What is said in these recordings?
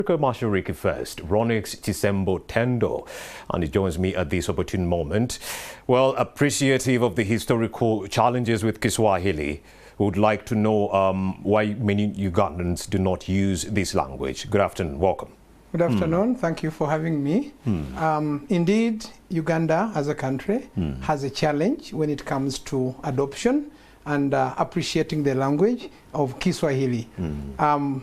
Afrika Mashariki Fest, Ronex Kisembo Tendo, and he joins me at this opportune moment. Well, appreciative of the historical challenges with Kiswahili, would like to know why many Ugandans do not use this language. Good afternoon, welcome. Good afternoon, thank you for having me. Indeed, Uganda as a country has a challenge when it comes to adoption and appreciating the language of Kiswahili.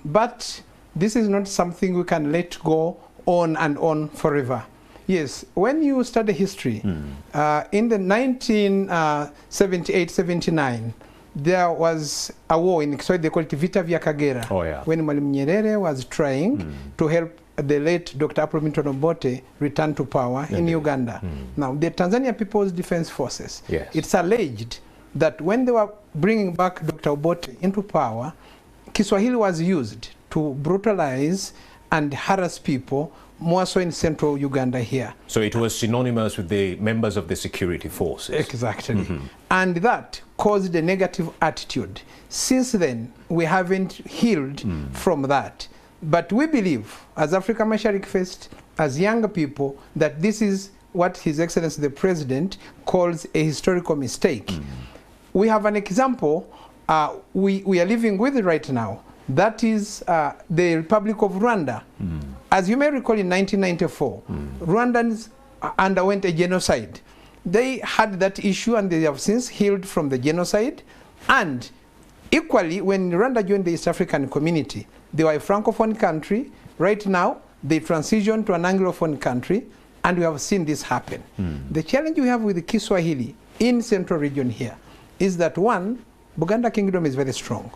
But this is not something we can let go on and on forever. Yes, when you study history, in the 1978-79, there was a war in Kiswahili, they call it Vita vya Kagera, when Mwalimu Nyerere was trying to help the late Dr. Milton Obote return to power in Uganda. Now, the Tanzania People's Defense Forces, it's alleged that when they were bringing back Dr. Obote into power, Kiswahili was used to brutalize and harass people, more so in central Uganda here. So it was synonymous with the members of the security forces. Exactly. And that caused a negative attitude. Since then, we haven't healed from that. But we believe, as Africa Mashariki Fest, as younger people, that this is what His Excellency the President calls a historical mistake. We have an example we are living with right now. That is the Republic of Rwanda. As you may recall, in 1994, Rwandans underwent a genocide. They had that issue and they have since healed from the genocide. And equally, when Rwanda joined the East African community, they were a Francophone country. Right now, they transitioned to an Anglophone country, and we have seen this happen. The challenge we have with the Kiswahili in central region here is that, one, Buganda Kingdom is very strong.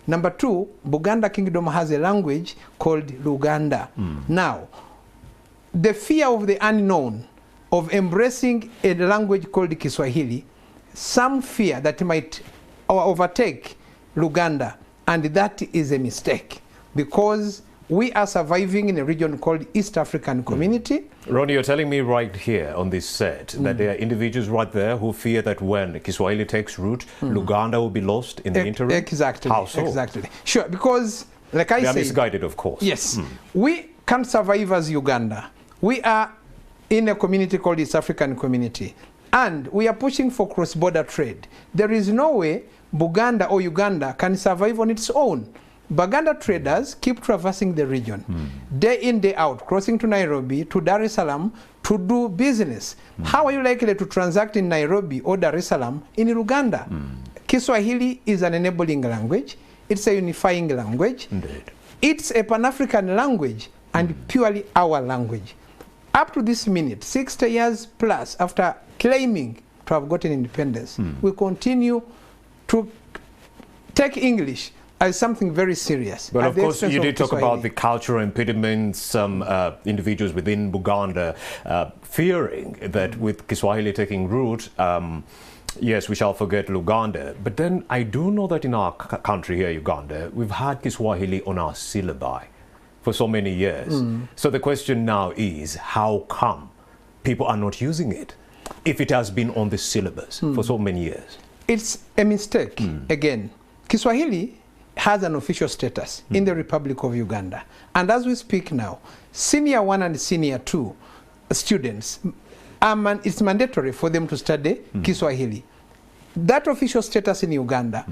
Number two, Buganda Kingdom has a language called Luganda. Now, the fear of the unknown, of embracing a language called Kiswahili, some fear that might overtake Luganda, and that is a mistake, because we are surviving in a region called East African Community. Ronnie, you're telling me right here on this set that there are individuals right there who fear that when Kiswahili takes root, Luganda will be lost in the interim? Exactly. How so? Exactly. Sure, because like I said... They are misguided, of course. Yes. We can't survive as Uganda. We are in a community called East African Community, and we are pushing for cross-border trade. There is no way Buganda or Uganda can survive on its own. Baganda traders keep traversing the region, day in, day out, crossing to Nairobi, to Dar es Salaam, to do business. How are you likely to transact in Nairobi or Dar es Salaam in Uganda? Kiswahili is an enabling language. It's a unifying language. Indeed. It's a Pan-African language and purely our language. Up to this minute, 60 years plus after claiming to have gotten independence, we continue to take English as something very serious. But of course, you did talk about the cultural impediments, some individuals within Buganda fearing that with Kiswahili taking root, yes, we shall forget Luganda. But then I do know that in our country here, Uganda, we've had Kiswahili on our syllabi for so many years. So the question now is, how come people are not using it if it has been on the syllabus for so many years? It's a mistake. Again, Kiswahili has an official status in the Republic of Uganda. And as we speak now, Senior 1 and Senior 2 students, it's mandatory for them to study Kiswahili. That official status in Uganda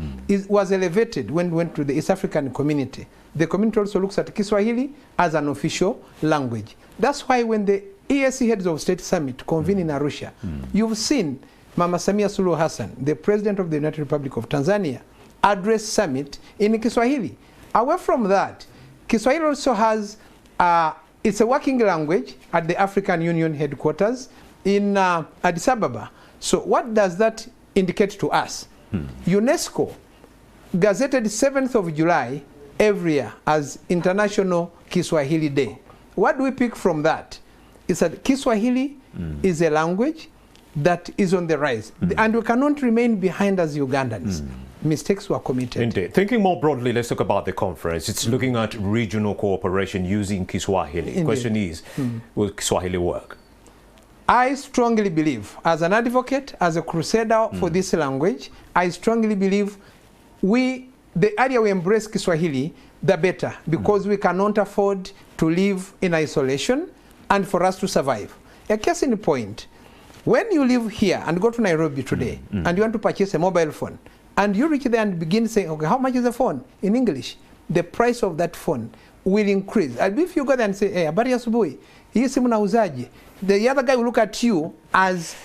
was elevated when we went to the East African community. The community also looks at Kiswahili as an official language. That's why when the EAC Heads of State Summit convened in Arusha, you've seen Mama Samia Suluhu Hassan, the President of the United Republic of Tanzania, address summit in Kiswahili. Away from that, Kiswahili also has, it's a working language at the African Union headquarters in Addis Ababa. So what does that indicate to us? UNESCO gazetted 7th of July every year as International Kiswahili Day. What do we pick from that? It's that Kiswahili is a language that is on the rise, and we cannot remain behind as Ugandans. Mistakes were committed. Indeed. Thinking more broadly, let's talk about the conference. It's looking at regional cooperation using Kiswahili. The question is, will Kiswahili work? I strongly believe, as an advocate, as a crusader for this language, I strongly believe the earlier we embrace Kiswahili, the better, because we cannot afford to live in isolation and for us to survive. A case in point, when you live here and go to Nairobi today and you want to purchase a mobile phone, and you reach there and begin saying, okay, how much is the phone in English? The price of that phone will increase. And if you go there and say, hey, habari asubuhi, hii simu nauzaje? The other guy will look at you as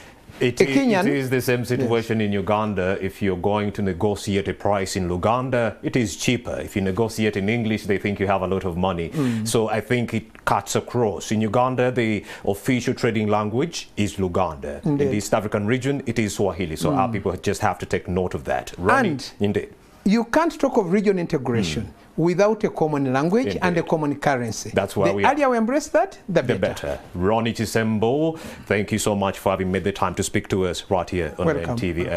a Kenyan. It is the same situation in Uganda. If you're going to negotiate a price in Luganda, it is cheaper. If you negotiate in English, they think you have a lot of money. So I think it cuts across. In Uganda, the official trading language is Luganda. In the East African region, it is Swahili. So our people just have to take note of that. Indeed. You can't talk of region integration without a common language and a common currency. That's why the earlier we embrace that, the better. Ronex Kisembo, thank you so much for having made the time to speak to us right here on NTV.